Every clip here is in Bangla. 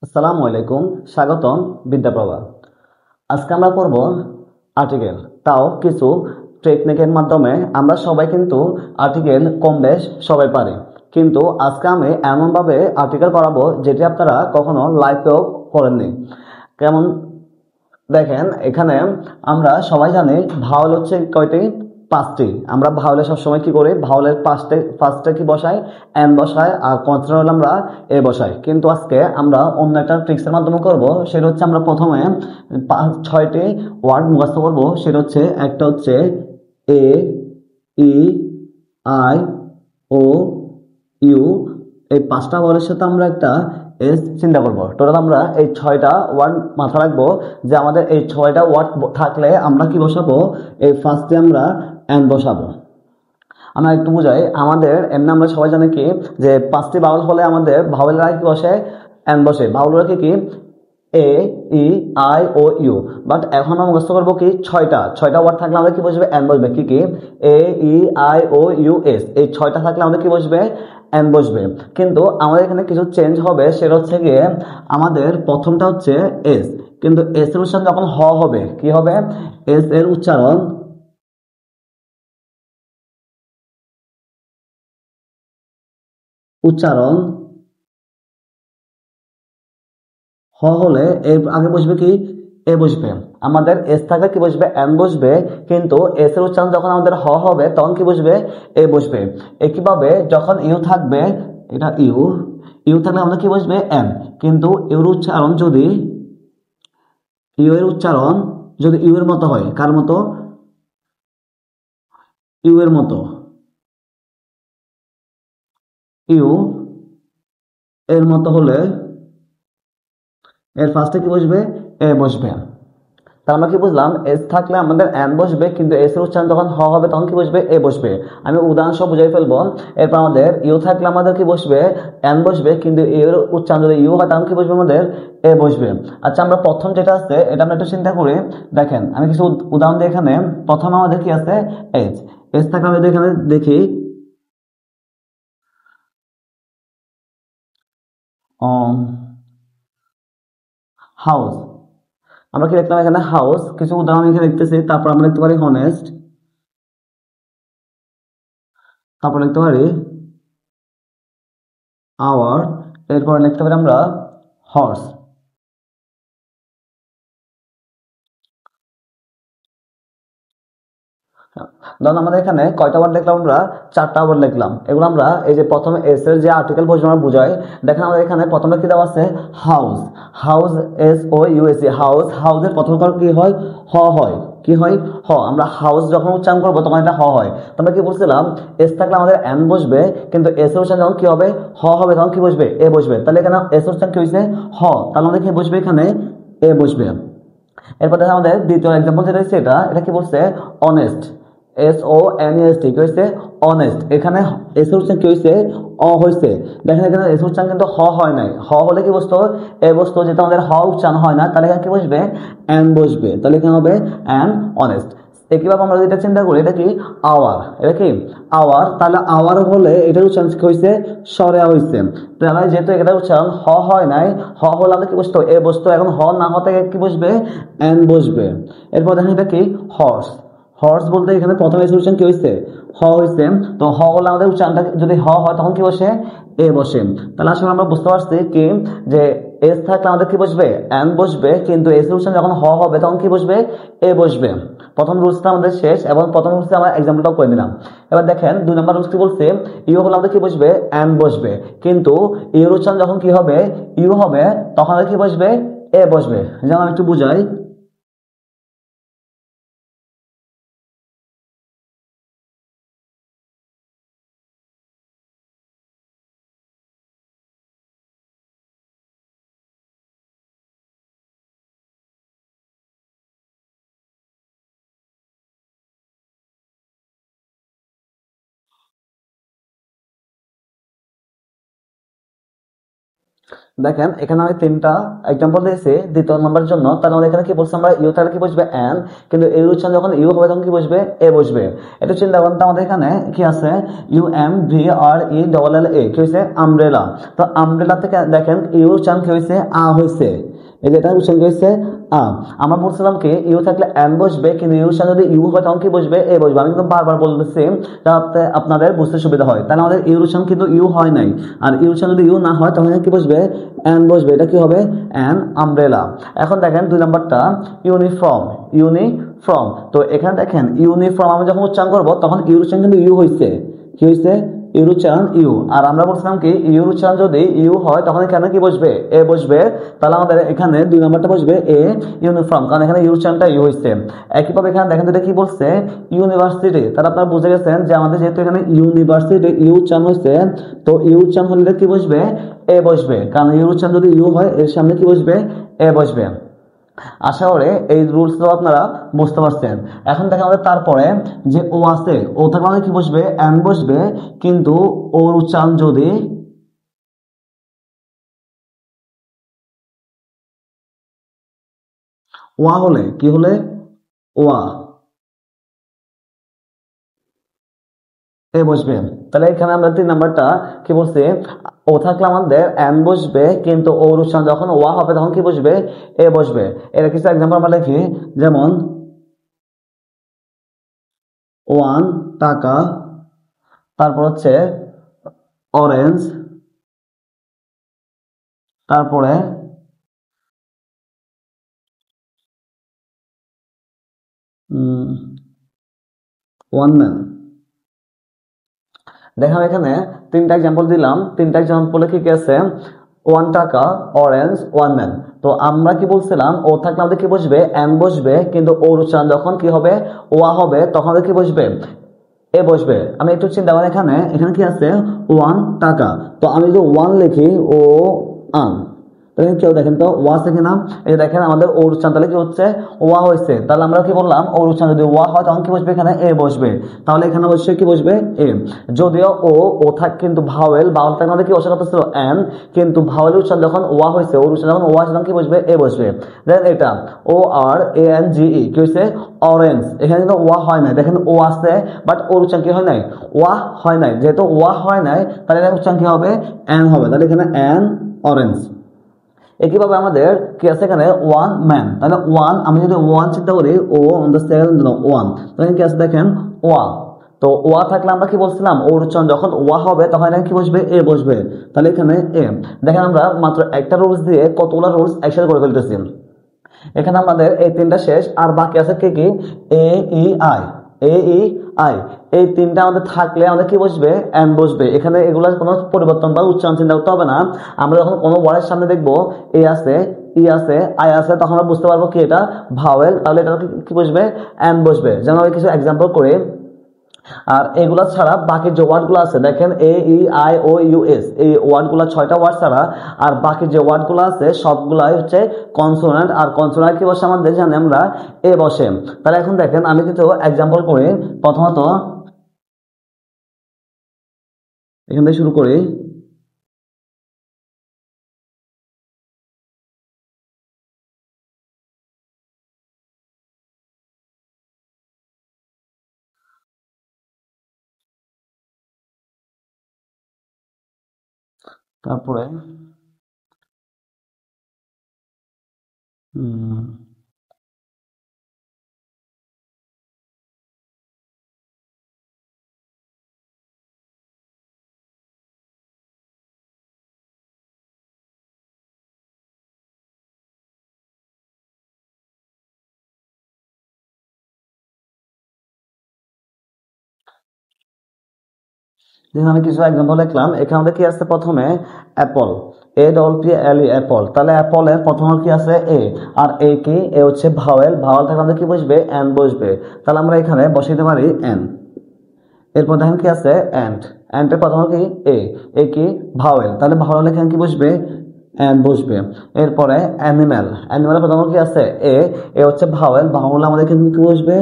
আসসালামু আলাইকুম, স্বাগতম বিদ্যাপ্রভা। আজকে আমরা পড়ব আর্টিকেল, তাও কিছু টেকনিকের মাধ্যমে। আমরা সবাই কিন্তু আর্টিকেল কম বেশ সবাই পারি, কিন্তু আজকে আমি এমনভাবে আর্টিকেল পড়াবো যেটি আপনারা কখনো লাইফেও পড়েননি। কেমন দেখেন, এখানে আমরা সবাই জানি ভাওয়াল হচ্ছে কয়টি? পাঁচটি। আমরা ভাওয়ালে সবসময় কি করি? ভাওয়ালের ফার্স্টে কি বসাই? এন বসাই, আর কনসোনেন্ট আমরা এ বসাই। কিন্তু আজকে আমরা অন্য একটা ট্রিক্সের মাধ্যমে করব। সেটা হচ্ছে আমরা প্রথমে ছয়টি ওয়ার্ড মুখস্থ করব। সেটা হচ্ছে, একটা হচ্ছে এ, ই, আই, ও, ইউ। এই পাঁচটা ওয়ার্ডের সাথে আমরা একটা এস চিন্তা করব। টোটাল আমরা এই ছয়টা ওয়ার্ড মাথা রাখবো, যে আমাদের এই ছয়টা ওয়ার্ড থাকলে আমরা কি বসাবো? এই ফার্স্টে আমরা এন বসাবো। আমরা একটু বুঝাই। আমাদের এমনি আমরা সবাই জানি কি, যে পাঁচটি বাউল হলে আমাদের ভাওয়েলের আগে কি বসে? এন বসে। বাউলের কি? এ, E, I, O, you. But এখন আমরা মুখস্থ করবো কি? ছয়টা ছয়টা ওয়ার্ড থাকলে আমাদের কি বসবে? এন বসবে। কি কি? এ, E, I, O, U, S. এই ছয়টা থাকলে আমাদের কি বসবে? এন বসবে। কিন্তু আমাদের এখানে কিছু চেঞ্জ হবে। সেটা হচ্ছে গিয়ে, আমাদের প্রথমটা হচ্ছে এস, কিন্তু এস এর উচ্চারণ যখন হ হবে, কি হবে? এস এর উচ্চারণ উচ্চারণ হ হলে এর আগে বসবে কি? এ বসবে। আমাদের এস থাকলে কি বসবে? এন বসবে। কিন্তু এস এর উচ্চারণ যখন আমাদের হ হবে, তখন কি বসবে? এ বসবে। একইভাবে যখন ইউ থাকবে, এটা ইউ, ইউ থাকলে আমাদের কি বসবে? এন। কিন্তু ইউর উচ্চারণ যদি, ইউ এর উচ্চারণ যদি ইউ এর মতো হয়, কার মতো? ইউ এর মতো। ইউ এর মতো হলে এর ফার্স্টে কি বসবে? এ বসবে। তার আমরা কি বুঝলাম? এস থাকলে আমাদের এন বসবে, কিন্তু এস এর উচ্চারণ যখন হ হবে, তখন কি বসবে? এ বসবে। আমি উদাহরণ সব বুঝাই ফেলবো। এরপর আমাদের ইউ থাকলে আমাদের কি বসবে? এন বসবে, কিন্তু এর উচ্চারণ যদি ইউ হয়, তখন কি বসবে? আমাদের এ বসবে। আচ্ছা, আমরা প্রথম যেটা আছে এটা আমরা একটু চিন্তা করি। দেখেন, আমি কিছু উদাহরণ দিই এখানে। প্রথমে আমাদের কি আছে? এজ। এজ থাকলে আমাদের এখানে দেখি হাউস। আমরা কি দেখলাম এখানে? হাউস। কিছু উদাহরণ এখানে লিখতেছি। তারপর আমরা লিখতে পারি হনেস্ট। তারপর লিখতে পারি আওয়ার। এরপর লিখতে পারি আমরা হর্স। ধরুন আমাদের এখানে কয়টা ওয়ার্ড লিখলাম? আমরা চারটা ওয়ার্ড লিখলাম। এগুলো আমরা এই যে প্রথমে এস এর যে আর্টিকেল বসবে আমরা বুঝাই। দেখেন আমাদের এখানে প্রথমটা কি দেওয়া আছে? House. House, S O USA, house. হাউসের প্রথম কার কি হয়? হ হয়। কি হয়? হ। আমরা হাউস যখন উচ্চারণ করবো তখন এটা হ হয়। তো আমরা কি বলছিলাম? এস থাকলে আমাদের এন বসবে, কিন্তু এস এর উচ্চারণ যখন কি হবে? হ হবে, তখন কি বসবে? এ বসবে। তাহলে এখানে এস এর উচ্চারণ কি হয়েছে? হ। তাহলে আমাদের কি বসবে? এখানে এ বসবে। এরপর দেখো আমাদের দ্বিতীয় এক্সাম্পল যেটা হচ্ছে, এটা এটা কি বলছে? Honest. S O N S T, কি হয়েছে? অনেস্ট। এখানে এস এর উচ্চারণ কি হয়েছে? অ হয়েছে। দেখেন এখানে এস এর উচ্চারণ কিন্তু হ হয় নাই। হ হলে কি বসতো? এ বসতো। যেটা আমাদের হ উচ্চারণ হয় না, তাহলে এখানে কি বসবে? এন বসবে। তাহলে এখানে হবে অ্যান অনেস্ট। একইভাবে আমরা যেটা চিন্তা করি, এটা কি? আওয়ার। এটা কি? আওয়ার। তাহলে আওয়ার হলে এটার উচ্চারণ কি হয়েছে? সরে হয়েছে। তাহলে যেহেতু এটা উচ্চারণ হ হয় নাই, হ হলে আমাদের কি বসতো? এ বসতো। এখন হ না হতে কি বসবে? এন বসবে। এরপর দেখেন এটা কি? হর্স। হর্স বলতে এখানে প্রথমে সলিউশন কি হয়েছে? হ হয়েছে। তো হ হলে আমাদের উচ্চারণটা যদি হ হয়, তখন কি বসে? এ বসে। তাহলে আসলে আমরা বুঝতে পারছি কি, যে এস থাকলে আমাদের কি বসবে? এন বসবে, কিন্তু এস সলিউশন যখন হ হবে, তখন কি বসবে? এ বসবে। প্রথম রুলসটা আমাদের শেষ, এবং প্রথম রুলসে আমরা এক্সাম্পলটাও করে দিলাম। এবার দেখেন 2 নম্বর রুলস কি বলছে? ইউ হলে আমাদের কি বসবে? এন বসবে। কিন্তু ইউর উচ্চারণ যখন কি হবে? ইউ হবে, তখন আমাদের কি বসবে? এ বসবে। যেমন আমি একটু বুঝাই। দেখেন এখানে আমি তিনটা এক্সাম্পল দিয়েছি দ্বিতীয় নম্বরের জন্য, তাহলে আমাদের এখানে কি বলছে আমরা ইউ তাহলে কি বসবে এন, কিন্তু এর উচ্চারণ যখন ইউ হবে তখন কি বসবে এ বসবে। এটা চিন্তা করেন তো আমাদের এখানে কি আছে ইউ এম ভি আর ই ডবল এল এ কি হয়েছে আমব্রেলা। তো আমব্রেলা থেকে দেখেন ইউ উচ্চারণ কি হয়েছে আ হয়েছে, এই যে এটা উচ্চারণ কি হয়েছে আ। আমরা বলছিলাম কি ইউ থাকলে এন বসবে, কিন্তু ইউ উচ্চারণ যদি ইউ হয় তখন কি বসবে এ বসবে। আমি কিন্তু বারবার বলতেছি যাতে আপনাদের বুঝতে সুবিধা হয়। তাহলে আমাদের ইউ উচ্চারণ কিন্তু ইউ হয় নাই, আর ইউ উচ্চারণ যদি ইউ না হয় তখন কি বসবে এন বসবে, এটা কি হবে এন আমব্রেলা। এখন দেখেন দুই নাম্বারটা ইউনিফর্ম, ইউনিফর্ম। তো এখানে দেখেন ইউনিফর্ম আমি যখন উচ্চারণ করবো তখন ইউ উচ্চারণ কিন্তু ইউ হয়েছে, কি হয়েছে ইউর উচ্চারণ ইউ। আর আমরা বলছিলাম কি ইউর উচ্চারণ যদি ইউ হয় তখন এখানে কি বসবে এ বসবে। তাহলে আমাদের এখানে দুই নাম্বারটা বসবে এ ইউনিফর্ম, কারণ এখানে ইউ উচ্চারণটা ইউ হয়েছে। একইভাবে এখানে দেখেন এটা কি বলছে ইউনিভার্সিটি, তাহলে আপনারা বুঝে গেছেন যে আমাদের যেহেতু এখানে ইউনিভার্সিটি ইউ উচ্চারণ হয়েছে, তো ইউ উচ্চারণ হলে কি বসবে এ বসবে, কারণ ইউর উচ্চারণ যদি ইউ হয় এর সামনে কি বসবে এ বসবে। আশা করি এই রুলস আপনারা বুঝতে পারছেন। এখন দেখেন আমাদের তারপরে যে ও আছে, ও থাকলে আমাদের কি বসবে এন বসবে, কিন্তু ওর উচ্চারণ যদি ওয়া হলে কি হলে ওয়া এ বসবে। তাহলে এখানে আমরা তিন নাম্বারটা কি বলছি ও থাকলে আমাদের এন বসবে, কিন্তু ওর উচ্চারণ যখন ওয়া হবে তখন কি বসবে এ বসবে। এর কিছু এক্সাম্পল আমরা লিখি, যেমন 1 টাকা, তারপর হচ্ছে অরেঞ্জ, তারপরে 1 ম্যান। দেখেন এখানে তিনটা এক্সাম্পল দিলাম, তিনটা এক্সাম্পলে কি কি আছে 1 টাকা, অরেঞ্জ, 1 ম্যান। তো আমরা কি বলছিলাম ও থাকলে আমাদের কি বসবে এন বসবে, কিন্তু ওর উচ্চারণ যখন কি হবে ওয়া হবে তখন আমাদের কি বসবে এ বসবে। আমি একটু চিন্তা করি, এখানে এখানে কি আছে 1 টাকা, তো আমি যদি 1 লিখি ও আন, তাহলে কেউ দেখেন তো ওয়া আছে কিনা, এই যে দেখেন আমাদের ওর উচ্চারণ তাহলে কি হচ্ছে ওয়া হয়েছে। তাহলে আমরা কি বললাম ওর উচ্চারণ যদি ওয়া হয় তখন কি বসবে এখানে এ বসবে, তাহলে এখানে অবশ্যই কি বসবে এ। যদিও ও থাক কিন্তু ভাওয়েল থাকলে আমাদের কি বসে কথা ছিল এন, কিন্তু ভাওয়েল উচ্চারণ যখন ওয়া হয়েছে ওর উচ্চারণ যখন ওয়া তখন কি বসবে এ বসবে। দেন এটা ও আর এ এন জি ই কি হয়েছে অরেঞ্জ, এখানে কিন্তু ওয়া হয় নাই, দেখেন ও আছে বাট ওর উচ্চারণ কি হয় নাই ওয়া হয় নাই, যেহেতু ওয়া হয় নাই তাহলে এখানে উচ্চারণ কি হবে এন হবে, তাহলে এখানে এন অরেঞ্জ। একইভাবে আমাদের কি আছে এখানে 1 ম্যান, তাহলে 1 আমি যদি 1 চিন্তা করি ও অন দ্য সেকেন্ড 1, তাহলে কি আছে দেখেন ওয়া। তো ওয়া থাকলে আমরা কি বলছিলাম ওর উচ্চারণ যখন ওয়া হবে তখন এখানে কি বসবে এ বসবে, তাহলে এখানে এ। দেখেন আমরা মাত্র একটা রুলস দিয়ে কতগুলো রুলস একসাথে করে ফেলতেছি। এখানে আমাদের এই তিনটা শেষ, আর বাকি আছে কি কি এ E I, A E I, এই তিনটা আমাদের থাকলে আমাদের কি বসবে এন বসবে। এখানে এগুলোর কোনো পরিবর্তন বা উচ্চারণ চিন্তা করতে হবে না। আমরা যখন কোনো ওয়ার্ডের সামনে দেখবো এ আছে ই আছে আই আছে তখন আমরা বুঝতে পারবো কি এটা ভাওয়েল, তাহলে এটা কি বসবে এন বসবে। যেমন আমি কিছু এক্সাম্পল করে, আর এগুলা ছাড়া বাকি যে ওয়ার্ডগুলো আছে দেখেন A E I O U S, এই ওয়ার্ডগুলো 6টা ওয়ার্ড ছাড়া আর বাকি যে ওয়ার্ডগুলো আছে সবগুলাই হচ্ছে কনসোনেন্ট, আর কনসোনেন্ট কি বসে আমাদের জানি আমরা এ বসে। তাহলে এখন দেখেন আমি কিছু এক্সাম্পল করি, প্রথমত এখান থেকে শুরু করি। তারপরে দেখুন আমি কিছু এক্সাম্পল লিখলাম। এখানে আমাদের কি আছে প্রথমে অ্যাপল, এ ডবল পি এল ই অ্যাপল, তাহলে অ্যাপলের প্রথম কি আছে এ, আর এ কি এ হচ্ছে ভাওয়েল, ভাওয়েল থেকে আমাদের কি বসবে এন বসবে, তাহলে আমরা এখানে বসাইতে পারি এন। এরপর দেখেন কি আছে অ্যান্ড, অ্যান্ডের প্রথম কি এ কি ভাওয়েল, তাহলে ভাওয়েল এখানে কি বসবে এন বসবে। এরপরে অ্যানিম্যাল, অ্যানিম্যালের প্রথম কি আছে এ, এ হচ্ছে ভাওয়েল, ভাওয়েল আমাদের কিন্তু কি বসবে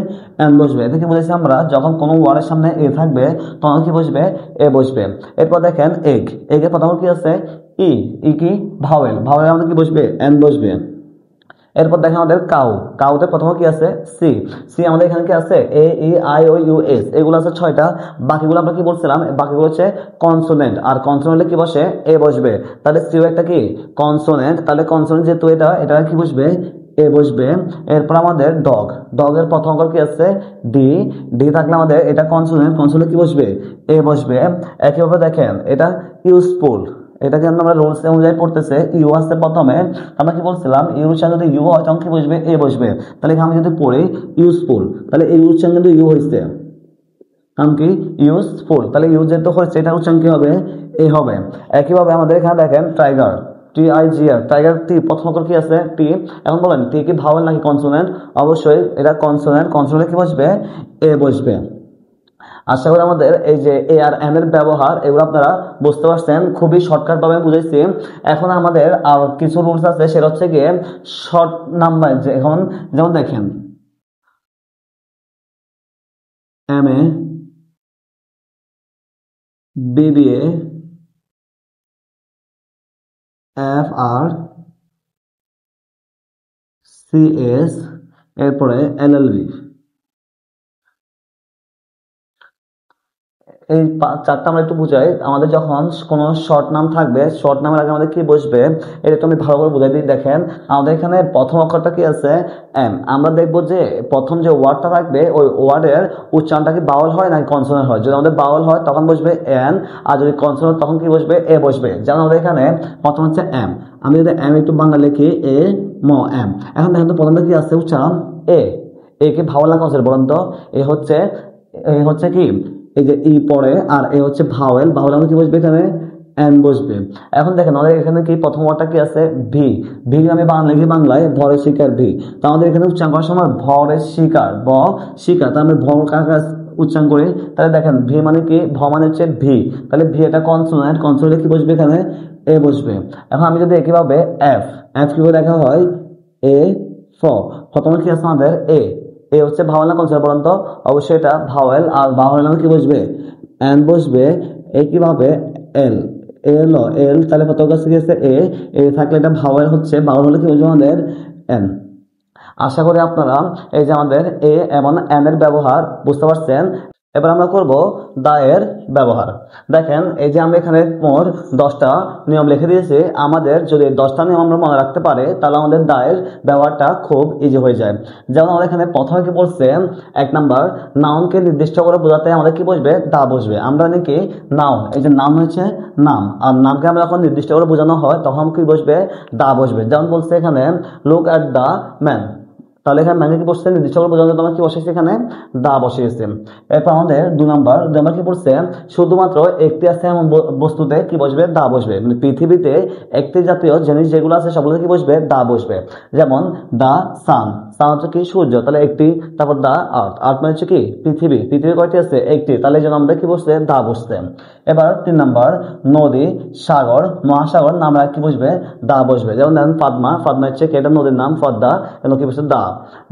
এন বসবে। এটাকে বলেছি আমরা যখন কোনো ওয়ার্ডের সামনে এ থাকবে তখন কি বসবে এ বসবে। এরপর দেখেন এগ, এগের প্রথম কি আছে ই, ই কি ভাওয়েল, ভাওয়েল আমাদের কি বসবে এন বসবে। এরপর দেখেন আমাদের কাউ, কাউতে প্রথমে কি আছে সি, সি আমাদের এখানে কি আছে A E I O U S, এগুলো আছে 6টা। বাকিগুলো আমরা কি বলছিলাম, বাকিগুলো হচ্ছে কনসোনেন্ট, আর কনসোনেন্টে কি বসে এ বসবে। তাহলে সিও একটা কি কনসোনেন্ট, তাহলে কনসোনেন্ট যেহেতু এটা কি বসবে এ বসবে। এরপর আমাদের ডগ, ডগের প্রথম অক্ষর কি আছে ডি, ডি থাকলে আমাদের এটা কনসোনেন্ট, কনসোনেন্ট কি বসবে এ বসবে। একইভাবে দেখেন এটা ইউজফুল, এটা কিন্তু আমরা রুলস অনুযায়ী পড়তেছে, ইউ আসছে প্রথমে, আমরা কি বলছিলাম ইউ এর সাথে যদি ইউ হয় তখন কি বসবে এ বসবে। তাহলে এখানে আমি যদি পড়ি ইউজফুল, তাহলে এই উচ্চারণ কিন্তু ইউ হয়েছে, কারণ কি ইউজফুল, তাহলে ইউ যেহেতু হয়েছে এটা উচ্চারণ কি হবে এ হবে। একইভাবে আমাদের এখানে দেখেন tiger, T I G R, tiger টি প্রথম অক্ষর কি আছে টি। এখন বলেন টি কি ভাওয়েল নাকি কনসোনেন্ট, অবশ্যই এটা কনসোনেন্ট, কনসোনেন্ট কি বসবে এ বসবে। আশা করি আমাদের এই যে এ আর এন এর ব্যবহার এগুলো আপনারা বুঝতে পারছেন, খুবই শর্টকাট ভাবে বুঝাইছি। এখন আমাদের আর কিছু রুলস আছে, সেটা হচ্ছে গিয়ে শর্ট নাম্বার, যে এখন যেমন দেখেন M A, BBA, F R, C S, এরপরে এলএলবি, এই চারটা আমরা একটু বুঝাই। আমাদের যখন কোনো শর্ট নাম থাকবে, শর্ট নামের আগে আমাদের কি বসবে এটা একটু আমি ভালো করে বুঝাই দিই। দেখেন আমাদের এখানে প্রথম অক্ষরটা কি আছে এম, আমরা দেখবো যে প্রথম যে ওয়ার্ডটা থাকবে ওই ওয়ার্ডের উচ্চারণটা কি বাউল হয় নাকি কনসোনেন্ট হয়। যদি আমাদের বাউল হয় তখন বসবে এন, আর যদি কনসোনেন্ট তখন কি বসবে এ বসবে। যেমন আমাদের এখানে প্রথম হচ্ছে এম, আমি যদি এম একটু বাংলা লিখি এ ম এম। এখন দেখেন তো প্রথমটা কি আছে উচ্চারণ এ, এ কি ভাওয়াল না কনসোনেন্ট বলেন তো। এ হচ্ছে, এ হচ্ছে কি এই যে ই পরে, আর এ হচ্ছে ভাওয়েল, ভাওয়েল আমাদের কি বসবে এখানে এন বসবে। এখন দেখেন আমাদের এখানে কি প্রথম ওয়ার্ডটা কি আছে ভি, ভি আমি বাংলা লিখি বাংলায় ভরের শিকার ভি। তো আমাদের এখানে উচ্চারণ করার সময় ভরের শিকার ব শিকার, তাহলে আমি ভর কাকা উচ্চারণ করি। তাহলে দেখেন ভি মানে কি ভ মানে হচ্ছে ভি, তাহলে ভি এটা কনসোনেন্ট, কনসোনেন্ট কি বসবে এখানে এ বসবে। এখন আমি যদি একইভাবে এফ, এফ কিভাবে লেখা হয় এ ফ, প্রথমে কি আছে আমাদের এ, এ হচ্ছে ভাওয়েল না কনসোনেন্ট বলেন তো। অবশ্যই এটা ভাওয়েল, আর ভাওয়েল কি বসবে এন বসবে। একইভাবে এল, এল এল, তাহলে কত কাছে গেছে এ, এ থাকলে এটা ভাওয়েল হচ্ছে, ভাওয়েল হলে কি বসবে আমাদের এন। আশা করি আপনারা এই যে আমাদের এ এবং এন এর ব্যবহার বুঝতে পারছেন। এবার আমরা করব দা এর ব্যবহার। দেখেন এই যে আমরা এখানে মোট 10টা নিয়ম লিখে দিয়েছি, আমাদের যদি 10টা নিয়ম আমরা মনে রাখতে পারি তাহলে আমাদের দা এর ব্যবহারটা খুব ইজি হয়ে যায়। যেমন আমাদের এখানে প্রথমে কি বলছে 1 নাম্বার, নাউনকে নির্দিষ্ট করে বোঝাতে আমাদের কি বসবে দা বসবে। আমরা নাকি নাউন, এই যে নাম হচ্ছে নাম, আর নামকে আমরা যখন নির্দিষ্ট করে বোঝানো হয় তখন কি বসবে দা বসবে। যেমন বলছে এখানে লুক অ্যাট দা ম্যান, তাহলে এখানে ম্যানকে কি বসছে নির্দিষ্ট করে বোঝানোর জন্য আমরা কি বসেছি এখানে দা বসিয়েছে। এরপর আমাদের 2 নাম্বার, আমরা কি বলছে শুধুমাত্র একটি আছে এমন বস্তুতে কি বসবে দা বসবে, মানে পৃথিবীতে একটি জাতীয় জিনিস যেগুলো আছে সবগুলোতে কি বসবে দা বসবে। যেমন দা সান, সান হচ্ছে কি সূর্য, তাহলে একটি। তারপর দা আর্থ, আর্থ মানে হচ্ছে কি পৃথিবী, পৃথিবী কয়টি আছে একটি, তাহলে এই জন্য আমাদের কি বসছে দা বসছে। এবার 3 নাম্বার, নদী, সাগর, মহাসাগর নাম কি বসবে দা বসবে। যেমন দেখেন ফাদমা, ফাদমা হচ্ছে কি এটা নদীর নাম, ফদ্দা এগুলো কি বসছে দা।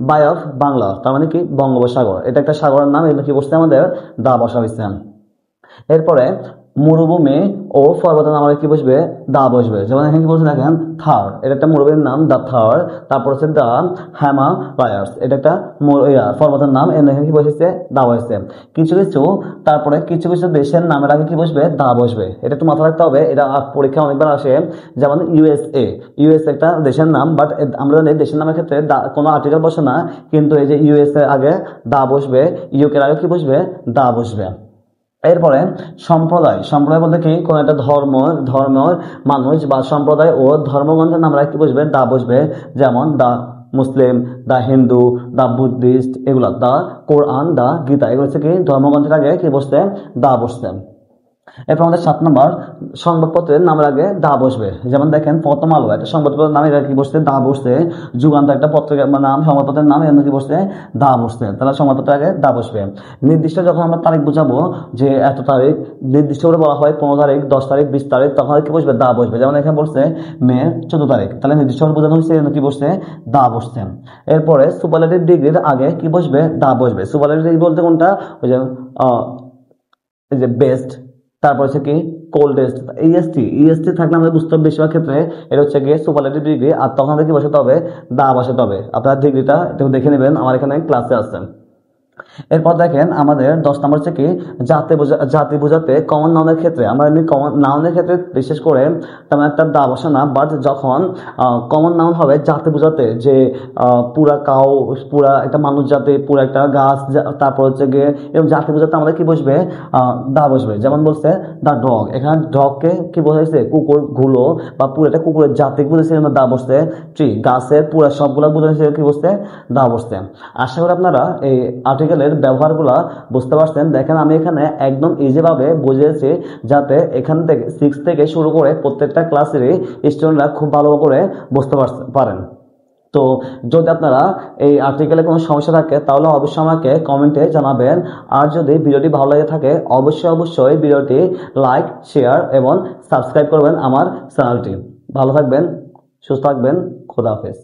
বাই অফ বাংলা, তার মানে কি বঙ্গোপসাগর, এটা একটা সাগরের নাম, এগুলো কি বসছে আমাদের দা বসা হয়েছে। এরপরে মরুভূমি ও পর্বতের নাম কি বসবে দা বসবে। যেমন এখানে কি বলছে দেখেন থার, এটা একটা মরুভূমির নাম দা থার। তারপর হচ্ছে দা হিমালয়াস, এটা একটা পর্বতের নাম, এখানে কি বসেছে দা বসেছে। কিছু কিছু, তারপরে কিছু কিছু দেশের নামের আগে কি বসবে দা বসবে, এটা একটু মাথা রাখতে হবে, এটা পরীক্ষা অনেকবার আসে। যেমন ইউএসএ, ইউএসএ একটা দেশের নাম, বাট আমরা জানি দেশের নামের ক্ষেত্রে কোনো আর্টিকেল বসে না, কিন্তু এই যে ইউএসএ আগে দা বসবে, ইউকে আগে কি বসবে দা বসবে। এরপরে সম্প্রদায়, সম্প্রদায় বলতে কি কোন একটা ধর্মের মানুষ বা সম্প্রদায় ও ধর্মগ্রন্থের নাম কি বসবে দা বসবে। যেমন দা মুসলিম, দা হিন্দু, দা বুদ্ধিস্ট, এগুলো দা কোরআন, দা গীতা, এগুলো হচ্ছে কি ধর্মগ্রন্থের আগে কি বসছে দা বসছে। এরপর আমাদের 7 নম্বর, সংবাদপত্রের নামের আগে দা বসবে। যেমন দেখেন প্রথম আলো একটা সংবাদপত্রের নামে কি বসছে, দা বসছে। যুগান্তর একটা পত্রিকার নাম, সংবাদপত্রের নাম, এর কি বসছে, দা বসছে। তাহলে সংবাদপত্রের আগে দা বসবে। নির্দিষ্ট যখন আমরা তারিখ বোঝাবো, যে এত তারিখ নির্দিষ্ট করে বলা হয়, 15 তারিখ, 10 তারিখ, 20 তারিখ, তখন কি বসবে, দা বসবে। যেমন এখানে বলছে মে 14 তারিখ, তাহলে নির্দিষ্ট করে বোঝানো হয়েছে, কি বসছে, দা বসছে। এরপরে সুপারলেটিভ ডিগ্রির আগে কি বসবে, দা বসবে। সুপারলেটিভ ডিগ্রি বলতে কোনটা, ওই যে এই যে বেস্ট, তারপর হচ্ছে কি কোল্ডেস্ট, ইএসটি থাকলে আমাদের বুঝতে হবে বেশিরভাগ ক্ষেত্রে এটা হচ্ছে গিয়ে সুপারলেটিভ ডিগ্রি, আর তখন আমাদের কি বসাতে হবে, দা বসাতে হবে। আপনার ডিগ্রিটা একটু দেখে নেবেন, আমার এখানে ক্লাসে আছে। এরপর দেখেন আমাদের 10 নম্বর হচ্ছে কি জাতি বোঝাতে কমন নাউনের ক্ষেত্রে, আমরা এমনি কমন নাউনের ক্ষেত্রে বিশেষ করে তেমন একটা দা বসে না, বাট যখন কমন নাউন হবে জাতি বোঝাতে, যে পুরা কাউ, পুরা একটা মানুষ জাতি, পুরা একটা গাছ, তারপর হচ্ছে গিয়ে এরকম জাতি বোঝাতে আমাদের কি বসবে, দা বসবে। যেমন বলছে দা ডগ, এখানে ডগকে কি বোঝাইছে, কুকুর গুলো বা পুরো একটা কুকুরের জাতি বুঝেছে, দা বসছে। ট্রি, গাছের পুরা সবগুলা বোঝাইছে, কি বসছে, দা বসছে। আশা করি আপনারা এই আর্টিকেলের ব্যবহারগুলো বুঝতে পারছেন। দেখেন আমি এখানে একদম ইজি ভাবে বুঝিয়েছি, যাতে এখান থেকে 6 থেকে শুরু করে প্রত্যেকটা ক্লাসেরই স্টুডেন্টরা খুব ভালো করে বুঝতে পারেন। তো যদি আপনারা এই আর্টিকেলে কোনো সমস্যা থাকে তাহলে অবশ্যই আমাকে কমেন্টে জানাবেন। আর যদি ভিডিওটি ভালো লাগে থাকে অবশ্যই ভিডিওটি লাইক, শেয়ার এবং সাবস্ক্রাইব করবেন আমার চ্যানেলটি। ভালো থাকবেন, সুস্থ থাকবেন, খোদা হাফেজ।